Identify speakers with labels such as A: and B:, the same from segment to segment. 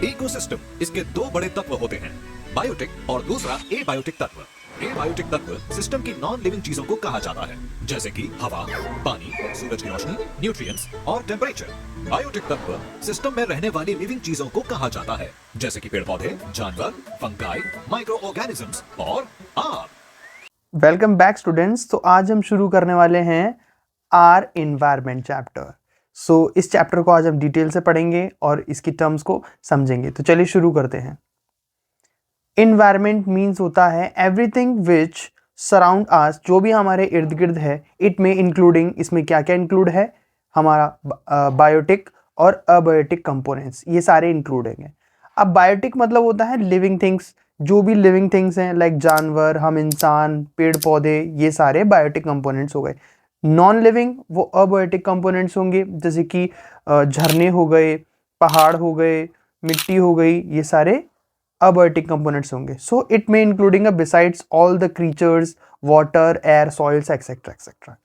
A: Ecosystem, इसके दो बड़े तत्व होते हैं, बायोटिक और दूसरा एबायोटिक तत्व। एबायोटिक तत्व सिस्टम की नॉन लिविंग चीजों को कहा जाता है, जैसे कि हवा, पानी, सूरज की रोशनी, न्यूट्रिएंट्स और टेम्परेचर। बायोटिक तत्व सिस्टम में रहने वाली लिविंग चीजों को कहा जाता है, जैसे कि पेड़ पौधे, जानवर, फंगाई, माइक्रो ऑर्गेनिजम्स और आप।
B: Welcome back students. तो आज हम शुरू करने वाले हैं आर इन्वायरमेंट चैप्टर। इस चैप्टर को आज हम डिटेल से पढ़ेंगे और इसकी टर्म्स को समझेंगे। तो चलिए शुरू करते हैं। इन्वायरमेंट मीन्स होता है एवरीथिंग विच सराउंड अस, जो भी हमारे इर्द गिर्द है। इट में इंक्लूडिंग, इसमें क्या क्या इंक्लूड है, हमारा बायोटिक और अबायोटिक कंपोनेंट्स, ये सारे इंक्लूड हैं। अब बायोटिक मतलब होता है लिविंग थिंग्स, जो भी लिविंग थिंग्स हैं लाइक जानवर, हम इंसान, पेड़ पौधे, ये सारे बायोटिक कंपोनेंट्स हो गए। नॉन लिविंग वो अबायोटिक कंपोनेंट्स होंगे, जैसे कि झरने हो गए, पहाड़ हो गए, मिट्टी हो गई, ये सारे अबायोटिक कंपोनेंट्स होंगे। सो इट में including besides all the creatures, water, air, soils etcetera etcetera.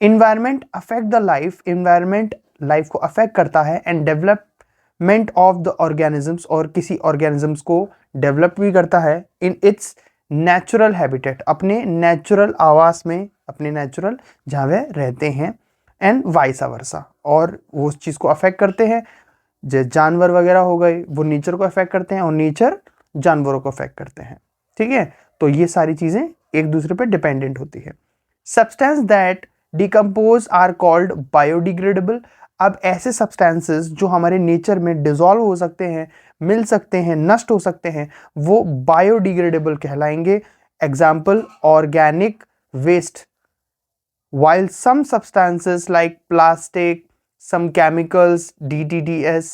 B: Environment affect the life, environment life को अफेक्ट करता है and development of the organisms, और किसी ऑर्गेनिजम्स को डेवलप भी करता है इन इट्स नेचुरल हैबिटेट, अपने नेचुरल आवास में, अपने नेचुरल जहाँ वे रहते हैं, एंड वाइस वर्सा, और वो उस चीज़ को अफेक्ट करते हैं। जो जानवर वगैरह हो गए वो नेचर को अफेक्ट करते हैं और नेचर जानवरों को अफेक्ट करते हैं। ठीक है, तो ये सारी चीज़ें एक दूसरे पे डिपेंडेंट होती है। Substance that decompose are called biodegradable. अब ऐसे सब्सटेंसेस जो हमारे नेचर में डिसॉल्व हो सकते हैं, मिल सकते हैं, नष्ट हो सकते हैं, वो बायोडिग्रेडेबल कहलाएंगे। Example organic waste, while some substances like plastic, some chemicals, DDTS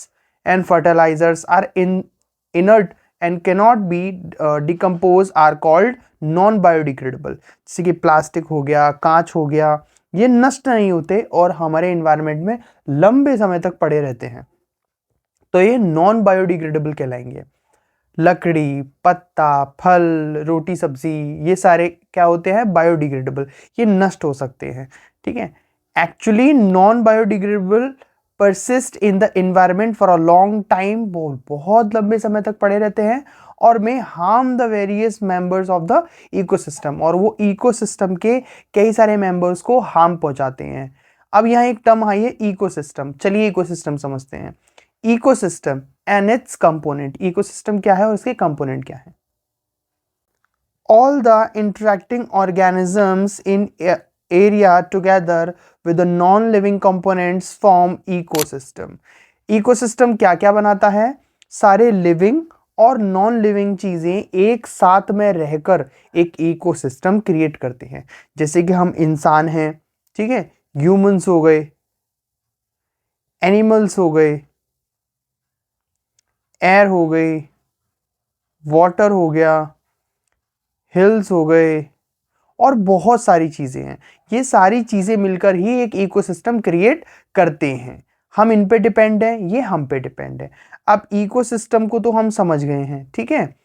B: and fertilizers are inert and cannot be decomposed are called non-biodegradable। जैसे कि प्लास्टिक हो गया, कांच हो गया, ये नष्ट नहीं होते और हमारे एनवायरनमेंट में लंबे समय तक पड़े रहते हैं, तो ये नॉन बायोडिग्रेडेबल कहलाएंगे। लकड़ी, पत्ता, फल, रोटी, सब्जी, ये सारे क्या होते हैं, बायोडिग्रेडेबल, ये नष्ट हो सकते हैं। ठीक है, actually non biodegradable persist in the environment for a long time, बहुत लंबे समय तक पड़े रहते हैं, और में harm the various members of the ecosystem, और वो इकोसिस्टम के कई सारे मेंबर्स को हार्म पहुंचाते हैं। अब यहाँ एक टर्म आई है इकोसिस्टम। चलिए इकोसिस्टम समझते हैं। Ecosystem and it's component, ecosystem क्या है और इसके कंपोनेंट क्या है। All the interacting organisms in area together with non living components form ecosystem. Ecosystem क्या क्या बनाता है, सारे लिविंग और नॉन लिविंग चीजें एक साथ में रहकर एक इकोसिस्टम क्रिएट करते हैं। जैसे कि हम इंसान हैं, ठीक है, ह्यूमंस हो गए, एनिमल्स हो गए, एयर हो गई, वाटर हो गया, हिल्स हो गए, और बहुत सारी चीज़ें हैं। ये सारी चीज़ें मिलकर ही एक इकोसिस्टम क्रिएट करते हैं। हम इन पे डिपेंड हैं, ये हम पे डिपेंड है। अब इकोसिस्टम को तो हम समझ गए हैं, ठीक है,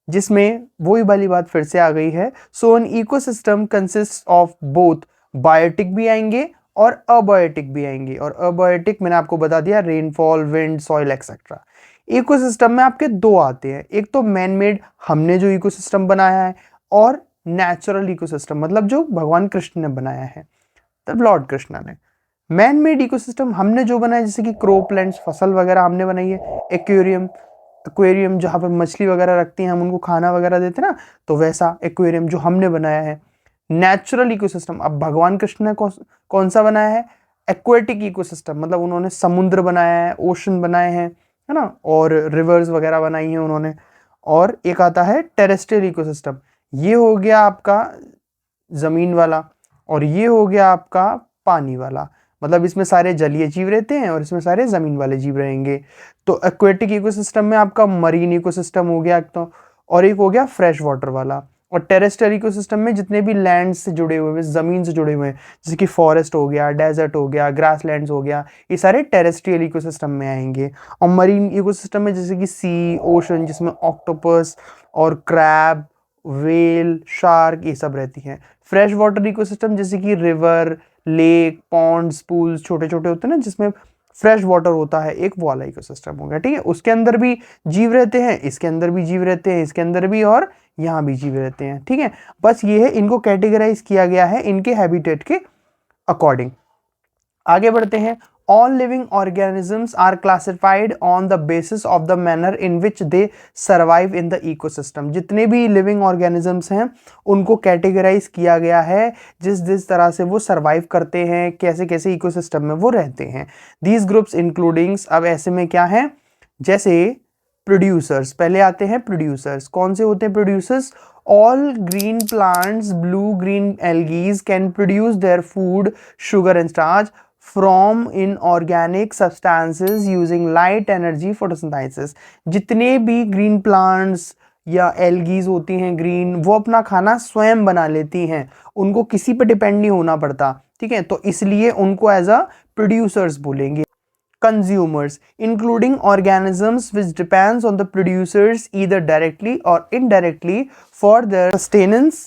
B: जिसमें वही वाली बात फिर से आ गई है। So an ecosystem consist of both, biotic भी आएंगे और अबायोटिक भी आएंगे। और अबायोटिक मैंने आपको बता दिया, rainfall, wind, soil etcetera. Ecosystem में आपके दो आते हैं, एक तो मैन मेड, हमने जो इकोसिस्टम बनाया है, और नेचुरल इकोसिस्टम, मतलब जो भगवान कृष्ण ने बनाया है, तब लॉर्ड कृष्णा ने। मैन मेड इकोसिस्टम हमने जो बनाया, जैसे कि क्रोपलैंड्स, फसल वगैरह हमने बनाई है, एक्वेरियम, एक्वेरियम जहाँ पर मछली वगैरह रखती हैं, हम उनको खाना वगैरह देते हैं ना, तो वैसा एक्वेरियम जो हमने बनाया है। नेचुरल इकोसिस्टम, अब भगवान कृष्ण ने कौन सा बनाया है, एक्वेटिक इकोसिस्टम, मतलब उन्होंने समुद्र बनाया है, ओशन बनाए हैं, है ना, और रिवर्स वगैरह बनाई हैं उन्होंने। और एक आता है टेरेस्ट्रियल इकोसिस्टम, ये हो गया आपका जमीन वाला, और ये हो गया आपका पानी वाला, मतलब इसमें सारे जलीय जीव रहते हैं और इसमें सारे जमीन वाले जीव रहेंगे। तो एक्वेटिक इकोसिस्टम में आपका मरीन इकोसिस्टम हो गया एक तो, और एक हो गया फ्रेश वाटर वाला। और टेरेस्ट्रियल इकोसिस्टम में जितने भी लैंड से जुड़े हुए हैं, जमीन से जुड़े हुए हैं, जैसे कि फॉरेस्ट हो गया, डेजर्ट हो गया, ग्रासलैंड्स हो गया, ये सारे टेरेस्ट्रियल इकोसिस्टम में आएंगे। और मरीन इकोसिस्टम में जैसे कि सी, ओशन, जिसमें ऑक्टोपस और क्रैब, वेल, शार्क, ये सब रहती हैं। फ्रेश वाटर इकोसिस्टम जैसे कि रिवर, लेक, पॉन्ड्स, पूल्स, छोटे छोटे होते हैं ना, जिसमें फ्रेश वाटर होता है एक, वो वाला इकोसिस्टम हो गया, ठीक है। उसके अंदर भी जीव रहते हैं, इसके अंदर भी जीव रहते हैं, इसके अंदर भी और यहाँ भी जीव रहते हैं, ठीक है। बस ये है, इनको कैटेगराइज किया गया है इनके हैबिटेट के अकॉर्डिंग। आगे बढ़ते हैं। All living organisms are classified on the basis of the manner in which they survive in the ecosystem। जितने भी लिविंग ऑर्गेनिजम्स हैं उनको कैटेगराइज किया गया है जिस जिस तरह से वो सर्वाइव करते हैं, कैसे कैसे इकोसिस्टम में वो रहते हैं। These groups including, अब ऐसे में क्या है, जैसे प्रोड्यूसर्स, पहले आते हैं प्रोड्यूसर्स। कौन से होते हैं producers? All green plants, blue green algae can produce their food, sugar and starch from inorganic substances using light energy photosynthesis। जितने भी ग्रीन प्लांट्स या एल्गीज होती हैं ग्रीन, वो अपना खाना स्वयं बना लेती हैं, उनको किसी पे डिपेंड नहीं होना पड़ता, ठीक है। तो इसलिए उनको एज अ प्रोड्यूसर्स बोलेंगे। Consumers, including organisms which depends on the producers either directly or indirectly for their sustenance।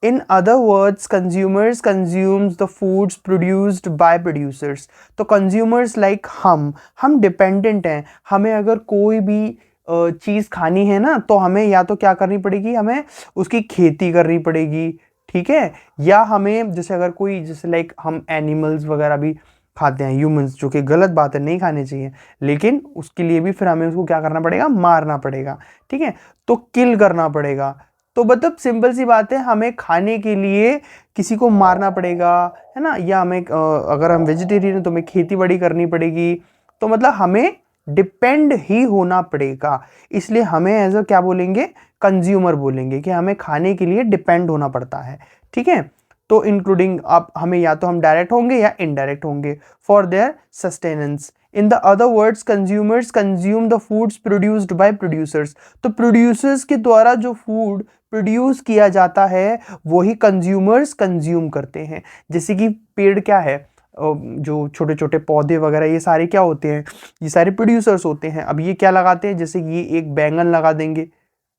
B: In other words, consumers consumes the foods produced by producers। तो consumers like हम dependent हैं। हमें अगर कोई भी चीज़ खानी है ना, तो हमें या तो क्या करनी पड़ेगी, हमें उसकी खेती करनी पड़ेगी, ठीक है। या हमें जैसे अगर कोई, जैसे लाइक हम एनिमल्स वगैरह भी खाते हैं, ह्यूमंस, जो कि गलत बात है, नहीं खाने चाहिए, लेकिन उसके लिए भी फिर हमें उसको क्या करना पड़ेगा, मारना पड़ेगा, ठीक है। तो किल करना पड़ेगा। तो मतलब सिंपल सी बात है, हमें खाने के लिए किसी को मारना पड़ेगा, है ना। या हमें अगर हम वेजिटेरियन हैं तो हमें खेती बाड़ी करनी पड़ेगी। तो मतलब हमें डिपेंड ही होना पड़ेगा। इसलिए हमें एज अ क्या बोलेंगे, कंज्यूमर बोलेंगे, कि हमें खाने के लिए डिपेंड होना पड़ता है, ठीक है। तो इंक्लूडिंग, अब हमें या तो हम डायरेक्ट होंगे या इनडायरेक्ट होंगे for their sustenance. In the other words, consumers consume the foods produced by producers. तो प्रोड्यूसर्स के द्वारा जो फूड प्रोड्यूस किया जाता है वही कंज्यूमर्स कंज्यूम करते हैं। जैसे कि पेड़ क्या है, जो छोटे छोटे पौधे वगैरह, ये सारे क्या होते हैं, ये सारे प्रोड्यूसर्स होते हैं। अब ये क्या लगाते हैं, जैसे ये एक बैंगन लगा देंगे,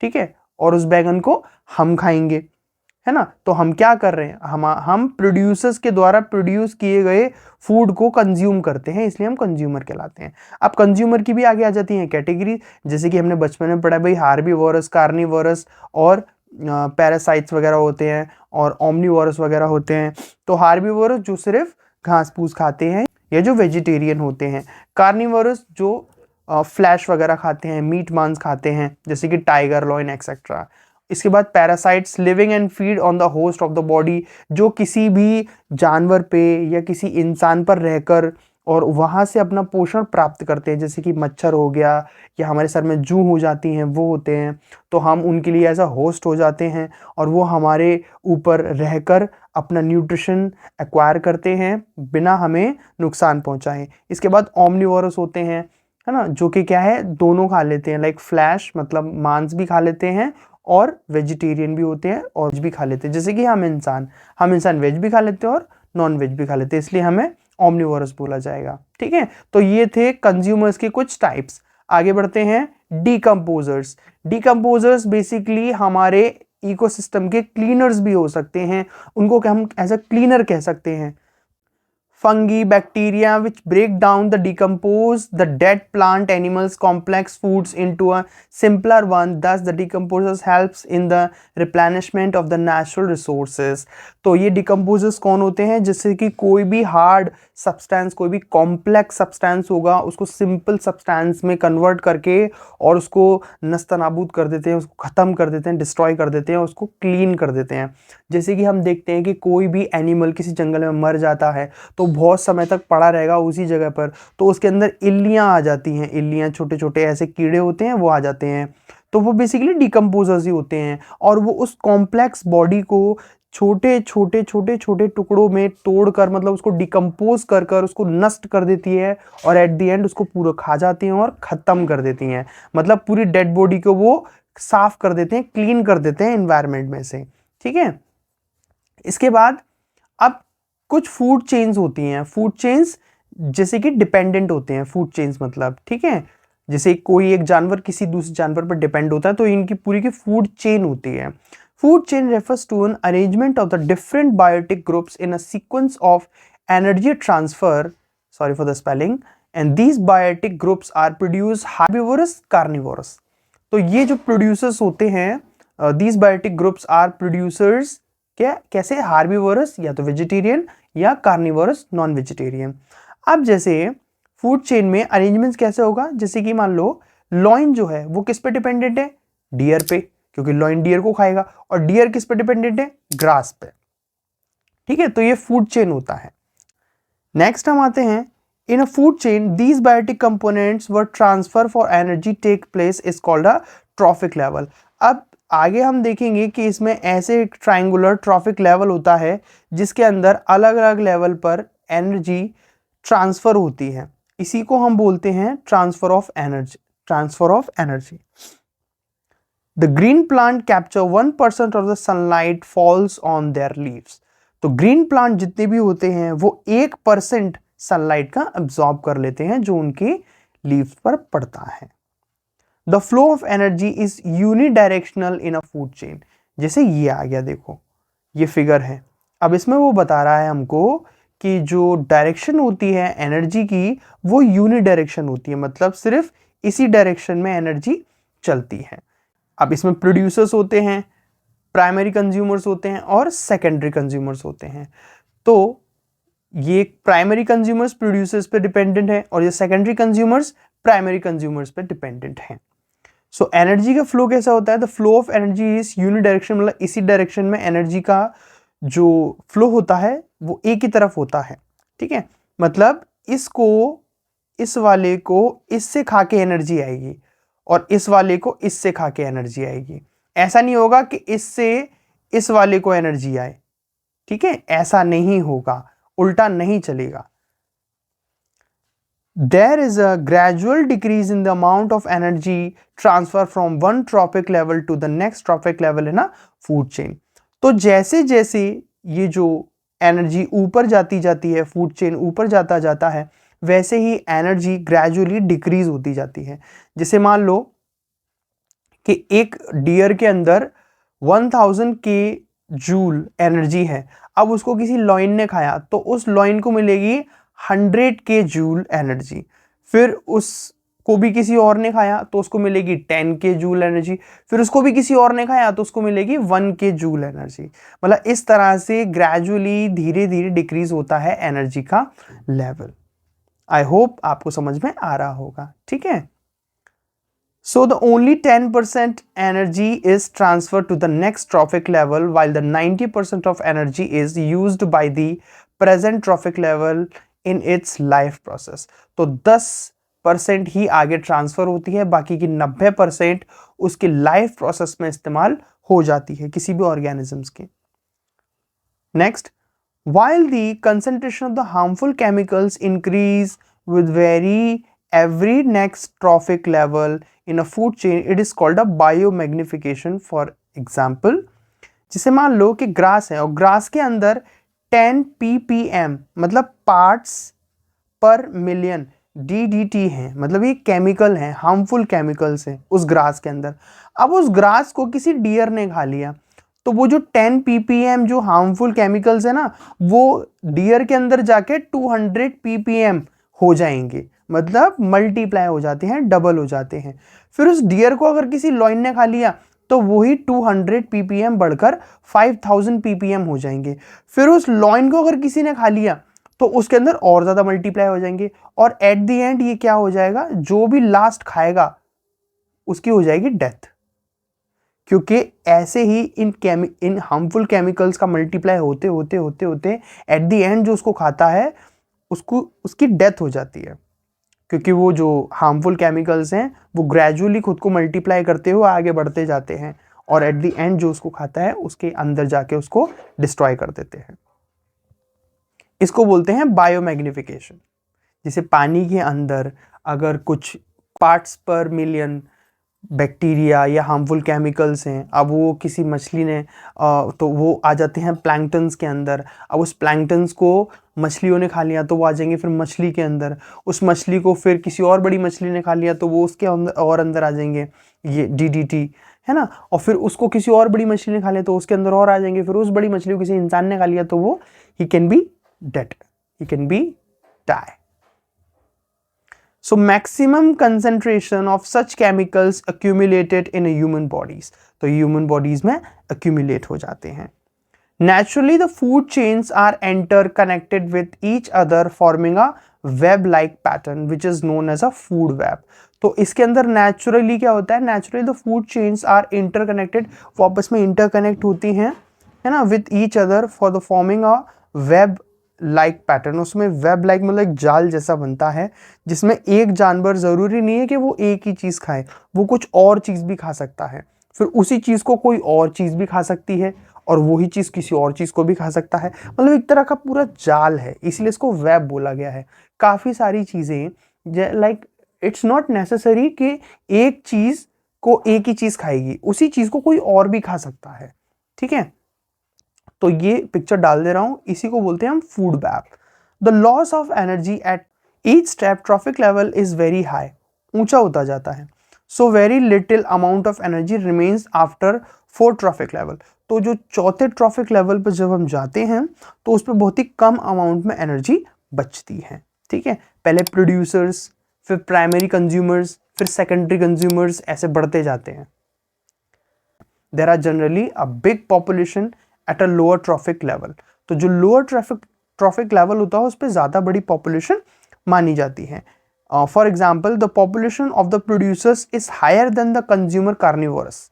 B: ठीक है, और उस बैंगन को हम खाएंगे, है ना। तो हम क्या कर रहे हैं, हम प्रोड्यूसर्स के द्वारा प्रोड्यूस किए गए फूड को कंज्यूम करते हैं, इसलिए हम कंज्यूमर कहलाते हैं। अब कंज्यूमर की भी आगे आ जाती हैं कैटेगरी, जैसे कि हमने बचपन में पढ़ा भाई, हार्बीवोरस, कार्निवोरस और पैरासाइट्स वगैरह होते हैं, और ओमनीवोरस वगैरह होते हैं। तो हार्बीवोरस जो सिर्फ घास फूस खाते हैं, या जो वेजिटेरियन होते हैं। कार्निवोरस जो फ्लैश वगैरह खाते हैं, मीट मांस खाते हैं, जैसे कि टाइगर, लॉयन एक्सेट्रा। इसके बाद parasites, living and feed on the host of the body, जो किसी भी जानवर पे या किसी इंसान पर रहकर और वहाँ से अपना पोषण प्राप्त करते हैं, जैसे कि मच्छर हो गया, या हमारे सर में जूं हो जाती हैं, वो होते हैं। तो हम उनके लिए एज अ होस्ट हो जाते हैं, और वो हमारे ऊपर रहकर अपना न्यूट्रिशन एक्वायर करते हैं बिना हमें नुकसान पहुँचाए। इसके बाद ओमनीवोरस होते हैं, है ना, जो कि क्या है, दोनों खा लेते हैं, लाइक फ्लैश मतलब मांस भी खा लेते हैं, और वेजिटेरियन भी होते हैं और वेज भी खा लेते हैं। जैसे कि हम इंसान वेज भी खा लेते हैं और नॉन वेज भी खा लेते हैं, इसलिए हमें ओमनीवोरस बोला जाएगा, ठीक है। तो ये थे कंज्यूमर्स के कुछ टाइप्स। आगे बढ़ते हैं। डिकम्पोजर्स बेसिकली हमारे इकोसिस्टम के क्लीनर्स भी हो सकते हैं, उनको हम एज अ क्लीनर कह सकते हैं। Fungi, bacteria which break down the decompose the dead plant, animals, complex foods into a simpler one. Thus the decomposers helps in the replenishment of the natural resources। तो ये decomposers कौन होते हैं, जिससे कि कोई भी हार्ड सब्सटेंस, कोई भी कॉम्प्लेक्स सब्सटेंस होगा, उसको सिंपल सब्सटेंस में कन्वर्ट करके और उसको नस्तनाबूद कर देते हैं, उसको ख़त्म कर देते हैं, डिस्ट्रॉय कर देते हैं, उसको क्लीन कर देते हैं। जैसे कि हम देखते हैं कि कोई भी एनिमल किसी जंगल में मर जाता है तो बहुत समय तक पड़ा रहेगा उसी जगह पर, तो उसके अंदर इल्लियाँ आ जाती हैं, इल्लियाँ छोटे छोटे ऐसे कीड़े होते हैं, वो आ जाते हैं। तो वो बेसिकली डिकम्पोजर्स ही होते हैं, और वो उस कॉम्प्लेक्स बॉडी को छोटे छोटे छोटे छोटे टुकड़ों में तोड़कर, मतलब उसको डिकम्पोज कर कर उसको नष्ट कर देती है, और एट द एंड उसको पूरा खा जाती हैं और ख़त्म कर देती हैं। मतलब पूरी डेड बॉडी को वो साफ कर देते हैं, क्लीन कर देते हैं एनवायरनमेंट में से, ठीक है। इसके बाद अब कुछ फूड चेन्स होती हैं, फूड चेन्स जैसे कि डिपेंडेंट होते हैं, फूड चेन्स मतलब, ठीक है, जैसे कोई एक जानवर किसी दूसरे जानवर पर डिपेंड होता है, तो इनकी पूरी की फूड चेन होती है। Food chain refers to an arrangement of the different biotic groups in a sequence of energy transfer, sorry for the spelling, and these biotic groups are produce herbivorous carnivorous. तो ये जो producers होते हैं, these biotic groups are producers क्या, कैसे, हार्बिवोरस या तो vegetarian या कार्निवोरस नॉन वेजिटेरियन। अब जैसे फूड चेन में अरेंजमेंट्स कैसे होगा, जैसे कि मान लो लॉइन जो है वो किस पे डिपेंडेंट है, डियर पे, क्योंकि लॉइन डियर को खाएगा, और डियर किस पे डिपेंडेंट है, ग्रास पे। ठीक है, तो ये फूड चेन होता है। नेक्स्ट हम आते हैं, in a food chain these biotic components where transfer for energy take place is called a trophic level. अब आगे हम देखेंगे कि इसमें ऐसे एक ट्राइंगुलर ट्रॉफिक लेवल होता है जिसके अंदर अलग अलग लेवल पर एनर्जी ट्रांसफर होती है, इसी को हम बोलते हैं transfer of energy. Transfer of energy. The green plant capture 1% of the sunlight falls on their leaves. तो ग्रीन प्लांट जितने भी होते हैं वो 1% सनलाइट का एब्जॉर्ब कर लेते हैं जो उनके लीव्स पर पड़ता है। The flow of energy is unidirectional in a food chain. जैसे ये आ गया, देखो ये फिगर है, अब इसमें वो बता रहा है हमको कि जो डायरेक्शन होती है एनर्जी की वो यूनिडायरेक्शन होती है, मतलब सिर्फ इसी डायरेक्शन में एनर्जी चलती है। अब इसमें प्रोड्यूसर्स होते हैं, प्राइमरी कंज्यूमर्स होते हैं और सेकेंडरी कंज्यूमर्स होते हैं। तो ये प्राइमरी कंज्यूमर्स प्रोड्यूसर्स पे डिपेंडेंट है और ये सेकेंडरी कंज्यूमर्स प्राइमरी कंज्यूमर्स पे डिपेंडेंट हैं। सो एनर्जी का फ्लो कैसा होता है, the flow of energy is unidirection, मतलब इसी डायरेक्शन में एनर्जी का जो फ्लो होता है वो एक ही तरफ होता है। ठीक है, मतलब इसको, इस वाले को इससे खा के एनर्जी आएगी और इस वाले को इससे खा के एनर्जी आएगी। ऐसा नहीं होगा कि इससे इस वाले को एनर्जी आए, ठीक है, ऐसा नहीं होगा, उल्टा नहीं चलेगा। There is a gradual decrease in the amount of energy transfer from one trophic level to the next trophic level in a food chain. तो जैसे जैसे ये जो एनर्जी ऊपर जाती जाती है, फूड चेन ऊपर जाता जाता है, वैसे ही एनर्जी ग्रेजुअली डिक्रीज होती जाती है। जैसे मान लो कि एक डियर के अंदर 1000 के जूल एनर्जी है, अब उसको किसी लॉइन ने खाया तो उस लॉइन को मिलेगी 100 के जूल एनर्जी, फिर उसको भी किसी और ने खाया तो उसको मिलेगी 10 के जूल एनर्जी, फिर उसको भी किसी और ने खाया तो उसको मिलेगी 1 के जूल एनर्जी। मतलब इस तरह से ग्रेजुअली धीरे धीरे डिक्रीज होता है एनर्जी का लेवल। आई होप आपको समझ में आ रहा होगा। ठीक है, so the only 10% energy is transferred to the next trophic level while the 90% of energy is used by the present trophic level in its life process। तो 10% ही आगे ट्रांसफर होती है, बाकी की 90% उसके लाइफ प्रोसेस में इस्तेमाल हो जाती है किसी भी ऑर्गेनिजम्स के। Next, while the concentration of the harmful chemicals increase with every next trophic level in a food chain, it is called a biomagnification। For example, जिसे मान लो कि ग्रास है और ग्रास के अंदर 10 ppm मतलब पार्ट्स पर मिलियन DDT है, मतलब ये केमिकल है, हार्मफुल केमिकल्स हैं उस ग्रास के अंदर। अब उस ग्रास को किसी डियर ने खा लिया तो वो जो 10 ppm जो हार्मफुल केमिकल्स है ना, वो डियर के अंदर जाके 200 ppm हो जाएंगे, मतलब मल्टीप्लाई हो जाते हैं, डबल हो जाते हैं। फिर उस डियर को अगर किसी लॉइन ने खा लिया तो वही 200 ppm बढ़कर 5000 ppm हो जाएंगे। फिर उस लॉइन को अगर किसी ने खा लिया तो उसके अंदर और ज्यादा मल्टीप्लाई हो जाएंगे और एट द एंड ये क्या हो जाएगा, जो भी लास्ट खाएगा उसकी हो जाएगी डेथ। क्योंकि ऐसे ही इन हार्मफुल केमिकल्स का मल्टीप्लाई होते होते होते होते एट द एंड जो उसको खाता है उसको उसकी डेथ हो जाती है, क्योंकि वो जो हार्मफुल केमिकल्स हैं वो ग्रेजुअली खुद को मल्टीप्लाई करते हुए आगे बढ़ते जाते हैं और एट द एंड जो उसको खाता है उसके अंदर जाके उसको डिस्ट्रॉय कर देते हैं। इसको बोलते हैं बायोमैग्निफिकेशन। जैसे पानी के अंदर अगर कुछ पार्ट्स पर मिलियन बैक्टीरिया या हार्मफुल केमिकल्स हैं, अब वो किसी मछली ने तो वो आ जाते हैं प्लैंक्टन्स के अंदर। अब उस प्लैंक्टन्स को मछलियों ने खा लिया तो वो आ जाएंगे फिर मछली के अंदर। उस मछली को फिर किसी और बड़ी मछली ने खा लिया तो वो उसके अंदर और अंदर आ जाएंगे, ये DDT है ना। और फिर उसको किसी और बड़ी मछली ने खा लिया तो उसके अंदर और आ जाएंगे। फिर उस बड़ी मछली को किसी इंसान ने खा लिया तो वो he can be dead, he can be die. So maximum concentration of such chemicals accumulated in a human bodies. तो human bodies में accumulate हो जाते हैं. Naturally, the food chains are interconnected with each other, forming a web-like pattern, which is known as a food web. तो इसके अंदर naturally क्या होता है? Naturally, the food chains are interconnected. वो आपस में interconnect होती हैं, है ना, with each other for the forming a web-like pattern. उसमें web-like मतलब एक जाल जैसा बनता है, जिसमें एक जानवर जरूरी नहीं है कि वो एक ही चीज खाए, वो कुछ और चीज भी खा सकता है. फिर उसी चीज को कोई और चीज भी खा सकती है, और वही चीज किसी और चीज को भी खा सकता है. मतलब एक तरह का पूरा जाल है, इसलिए इसको वेब बोला गया है. काफी सारी चीजें, लाइक इट्स नॉट नेसेसरी कि एक चीज को एक ही चीज खाएगी, उसी चीज को कोई और भी खा सकता है. ठीक है, तो ये पिक्चर डाल दे रहा हूं, इसी को बोलते हैं हम food web. The loss of energy at each step trophic level is very high. ऊंचा होता जाता है. So very little amount of energy remains after 4th traffic level. तो जो चौथे ट्रॉफिक लेवल पर जब हम जाते हैं तो उस पर बहुत ही कम अमाउंट में एनर्जी बचती है. ठीक है, पहले प्रोड्यूसर्स, फिर प्राइमरी कंज्यूमर्स, फिर सेकेंडरी कंज्यूमर्स, ऐसे बढ़ते जाते हैं. There are generally a big population at a lower trophic level. तो जो लोअर ट्रॉफिक लेवल होता है उस पर ज़्यादा बड़ी पॉपुलेशन मानी जाती है. For example, the population of the producers is higher than the consumer carnivorous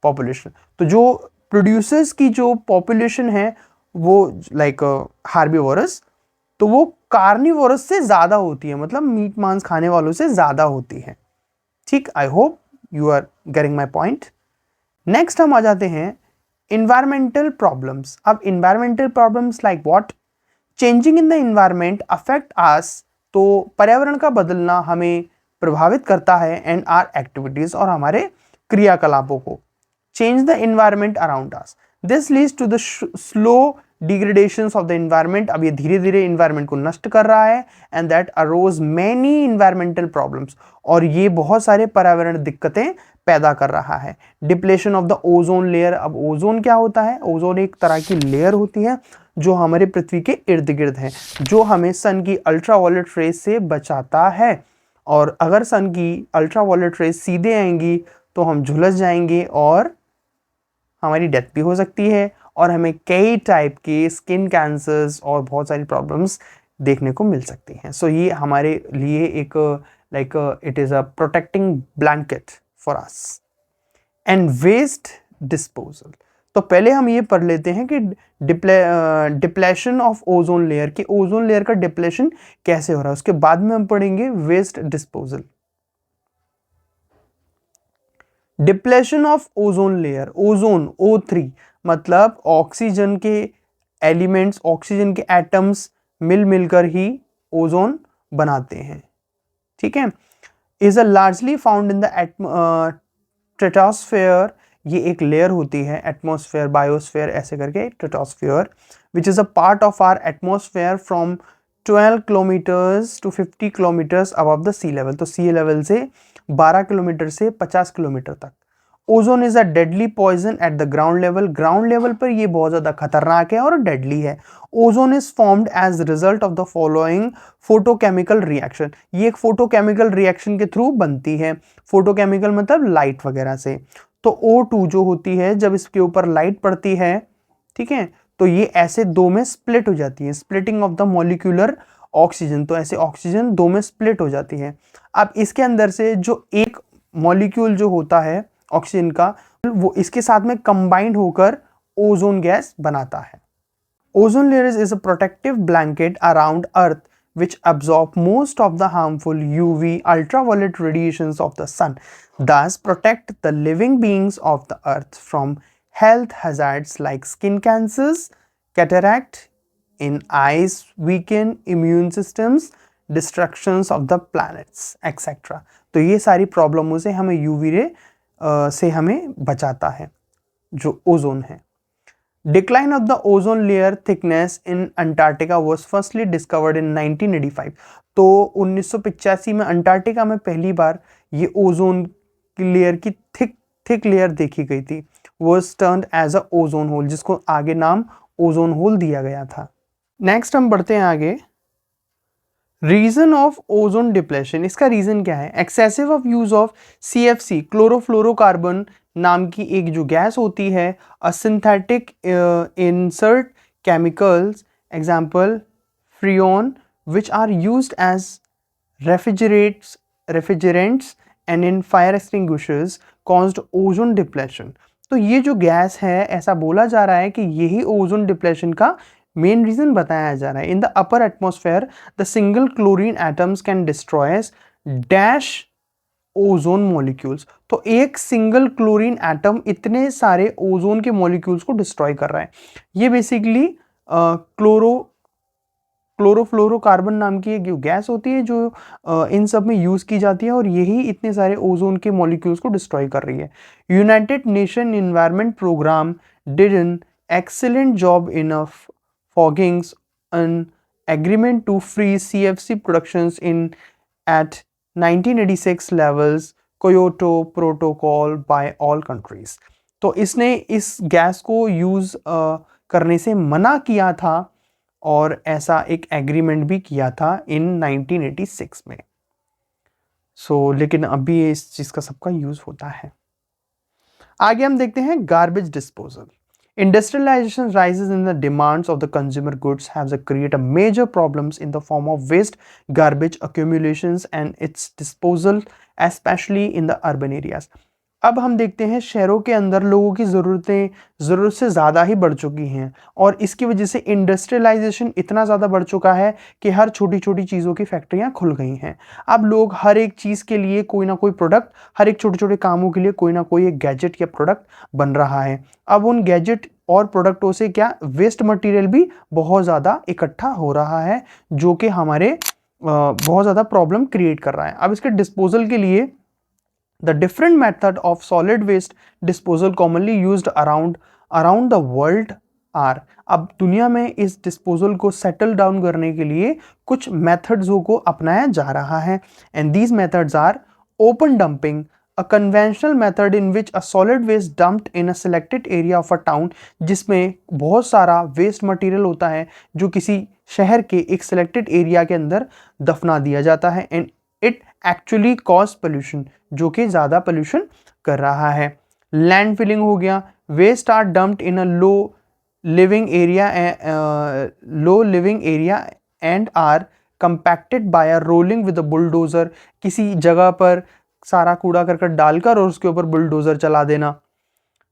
B: population. तो जो प्रोड्यूसर्स की जो पॉपुलेशन है वो लाइक हार्बीवोरस, तो वो कार्निवोरस से ज़्यादा होती है, मतलब मीट मांस खाने वालों से ज़्यादा होती है. ठीक, I hope you are getting my point. Next हम आ जाते हैं इन्वायरमेंटल प्रॉब्लम्स. अब environmental problems like what? Changing in the environment affect us. तो पर्यावरण का बदलना हमें प्रभावित करता है, एंड आर एक्टिविटीज, और हमारे क्रियाकलापों को. Change the environment around us. This leads to the slow degradations of the environment. अब ये धीरे धीरे environment को नष्ट कर रहा है, and that arose many environmental problems. और ये बहुत सारे पर्यावरण दिक्कतें पैदा कर रहा है. Depletion of the ozone layer. अब ओजोन क्या होता है? ओजोन एक तरह की लेयर होती है जो हमारे पृथ्वी के इर्द गिर्द है, जो हमें सन की अल्ट्रावायलेट रेस से बचाता है. और अगर सन की अल्ट्रावायलेट रेस सीधे आएंगी तो हम झुलस जाएंगे और हमारी डेथ भी हो सकती है, और हमें कई टाइप के स्किन कैंसर्स और बहुत सारी प्रॉब्लम्स देखने को मिल सकती हैं. सो ये हमारे लिए एक like it is a protecting blanket for us. And waste disposal. तो पहले हम ये पढ़ लेते हैं कि डिप्लेशन ऑफ ओजोन लेयर, कि ओजोन लेयर का डिप्लेशन कैसे हो रहा है. उसके बाद में हम पढ़ेंगे waste disposal. Depletion of ozone layer. Ozone O3 मतलब ऑक्सीजन के एलिमेंट्स, ऑक्सीजन के एटम्स मिलकर ही ओजोन बनाते हैं. ठीक है, is a largely found in the stratosphere. ये एक लेयर होती है, एटमॉस्फेयर, बायोस्फेयर ऐसे करके, stratosphere, which is a part of our atmosphere from 12 kilometres to 50 kilometres above the sea level. तो सी लेवल से 12 किलोमीटर से 50 किलोमीटर तक. Ozone is a deadly poison at the ground level. Ground level पर ये बहुत ज़्यादा खतरनाक है और डेडली है. Ozone is formed as result of the following photochemical reaction. ये एक फोटोकेमिकल रिएक्शन के थ्रू बनती है. फोटोकेमिकल मतलब लाइट वगैरह से. तो O2 जो होती है, जब इसके ऊपर लाइट पड़ती है, ठीक है, तो ये ऐसे दो में स्प्लिट हो जाती है. Splitting of the molecular oxygen. तो ऐसे ऑक्सीजन दो में स्प्लिट हो जाती है. अब इसके अंदर से जो एक मॉलिक्यूल जो होता है ऑक्सीजन का, वो इसके साथ में कंबाइंड होकर ओजोन गैस बनाता है. Ozone layer is a protective blanket around earth which absorb most of the harmful UV ultraviolet radiations of the sun, thus protect the living beings of the earth from health hazards like skin cancers, cataract in eyes, weakened immune systems, destructions of the planets, etc. तो ये सारी प्रॉब्लमों से हमें UV रे से हमें बचाता है जो ओजोन है. Decline of the ozone layer thickness in Antarctica was firstly discovered in 1985. तो 1985 में अंटार्कटिका में पहली बार ये ओजोन लेयर की थिक लेयर देखी गई थी. Was turned as a ozone hole, जिसको आगे नाम ओजोन होल दिया गया था. नेक्स्ट हम बढ़ते हैं आगे. रीजन ऑफ ओजोन डिप्लेशन, इसका रीजन क्या है? Excessive of use of CFC chlorofluorocarbon नाम की एक जो गैस होती है, a synthetic inert chemicals, example Freon, which are used as refrigerants and in fire extinguishers caused ozone depletion. तो ये जो गैस है, ऐसा बोला जा रहा है कि यही ओजोन डिप्लेशन का मेन रीजन बताया जा रहा है। In the upper atmosphere the single chlorine atoms can destroys dash ozone molecules. तो एक सिंगल क्लोरीन एटम इतने सारे ओजोन के मॉलिक्यूल्स को डिस्ट्रॉय कर रहा है। ये बेसिकली क्लोरोफ्लोरोकार्बन नाम की एक गैस होती है जो इन सब में यूज की जाती है और यही इतने सारे ओजोन के मॉलिक्यूल्स को डिस्ट्रॉय कर रही है। United Nation Environment Programme did an excellent job in forgings an agreement to freeze CFC productions in at 1986 levels Kyoto Protocol by all countries। तो इसने इस गैस को यूज करने से मना किया था और ऐसा एक एग्रीमेंट भी किया था इन 1986 में। लेकिन अभी इस चीज का सबका यूज होता है। आगे हम देखते हैं garbage disposal. Industrialization rises in the demands of the consumer goods has created major problems in the form of waste, garbage accumulations and its disposal, especially in the urban areas। अब हम देखते हैं शहरों के अंदर लोगों की ज़रूरतें ज़रूरत से ज़्यादा ही बढ़ चुकी हैं और इसकी वजह से इंडस्ट्रियलाइजेशन इतना ज़्यादा बढ़ चुका है कि हर छोटी छोटी चीज़ों की फैक्ट्रियां खुल गई हैं। अब लोग हर एक चीज़ के लिए कोई ना कोई प्रोडक्ट, हर एक छोटे छोटे कामों के लिए कोई ना कोई एक गैजेट या प्रोडक्ट बन रहा है। अब उन गैजेट और प्रोडक्टों से क्या वेस्ट मटेरियल भी बहुत ज़्यादा इकट्ठा हो रहा है जो कि हमारे बहुत ज़्यादा प्रॉब्लम क्रिएट कर रहा है। अब इसके डिस्पोजल के लिए the different method of solid waste disposal commonly used around the world are। अब दुनिया में इस डिस्पोजल को सेटल डाउन करने के लिए कुछ मेथड्स को अपनाया जा रहा है and these methods are open dumping, a conventional method in which a solid waste dumped in a selected area of a town, जिसमें बहुत सारा वेस्ट मटेरियल होता है जो किसी शहर के एक सिलेक्टेड एरिया के अंदर दफना दिया जाता है and it actually cause pollution, जो कि ज़्यादा पोल्यूशन कर रहा है। लैंड फिलिंग हो गया, waste are dumped in a low living area and are compacted by a rolling with a bulldozer. किसी जगह पर सारा कूड़ा करकट डालकर और उसके ऊपर बुलडोजर चला देना।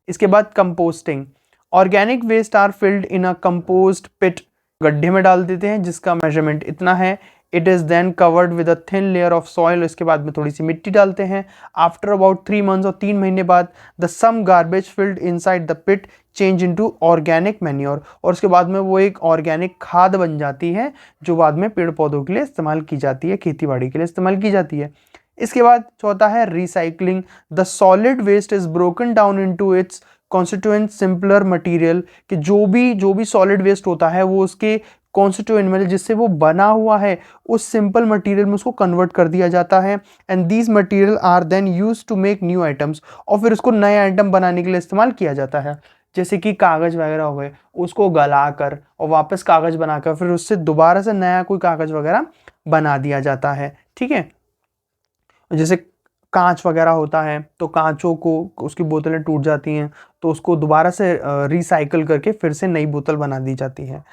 B: इसके बाद composting, organic waste are filled in a compost pit, गड्ढे में डाल देते हैं जिसका मेजरमेंट इतना है। It is then covered with a thin layer of soil, इसके बाद में थोड़ी सी मिट्टी डालते हैं। आफ्टर अबाउट 3 months और 3 महीने बाद the same garbage filled inside the pit change into organic manure, और उसके बाद में वो एक ऑर्गेनिक खाद बन जाती है जो बाद में पेड़ पौधों के लिए इस्तेमाल की जाती है, खेती बाड़ी के लिए इस्तेमाल की जाती है। इसके बाद चौथा है recycling, the solid waste is broken down into its constituent simpler material, कि जो भी सॉलिड वेस्ट होता है वो उसके कॉन्स्टिट्यूएंट मतलब जिससे वो बना हुआ है उस सिंपल मटेरियल में उसको कन्वर्ट कर दिया जाता है and these material are then use to make new items, और फिर उसको नए आइटम बनाने के लिए इस्तेमाल किया जाता है। जैसे कि कागज़ वगैरह हो गए, उसको गलाकर और वापस कागज़ बनाकर फिर उससे दोबारा से नया कोई कागज़ वगैरह बना दिया जाता है। ठीक है, जैसे कांच वगैरह होता है तो कांचों को उसकी बोतलें टूट जाती हैं तो उसको दोबारा से रिसाइकल करके फिर से नई बोतल बना दी जाती है।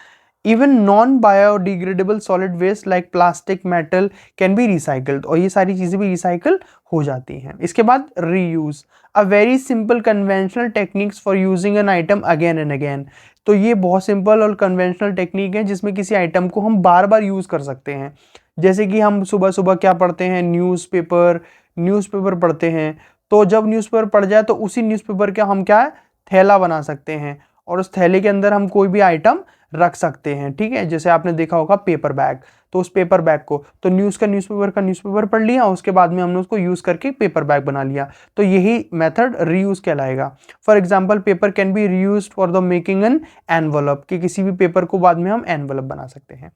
B: Even non biodegradable solid waste like plastic metal can be recycled, और ये सारी चीज़ें भी रिसाइकल हो जाती हैं। इसके बाद reuse, a very simple conventional techniques for using an item again and again. तो ये बहुत सिंपल और कन्वेंशनल टेक्निक है जिसमें किसी आइटम को हम बार बार यूज़ कर सकते हैं। जैसे कि हम सुबह सुबह क्या पढ़ते हैं, न्यूज़पेपर पढ़ते हैं, तो जब न्यूज़पेपर पढ़ जाए तो उसी न्यूज़पेपर का हम क्या है, थैला बना सकते हैं और उस थैले के अंदर हम कोई भी आइटम रख सकते हैं। ठीक है, जैसे आपने देखा होगा पेपर बैग, तो उस पेपर बैग को तो न्यूज़पेपर पढ़ लिया, उसके बाद में हमने उसको यूज़ करके पेपर बैग बना लिया, तो यही मेथड रीयूज कहलाएगा। For example paper can be reuse for the making an envelope, कि किसी भी पेपर को बाद में हम एनवलप बना सकते हैं।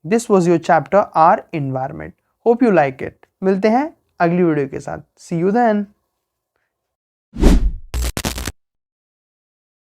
B: This was your chapter our environment, hope you like it. मिलते हैं अगली वीडियो के साथ, सी यू देन।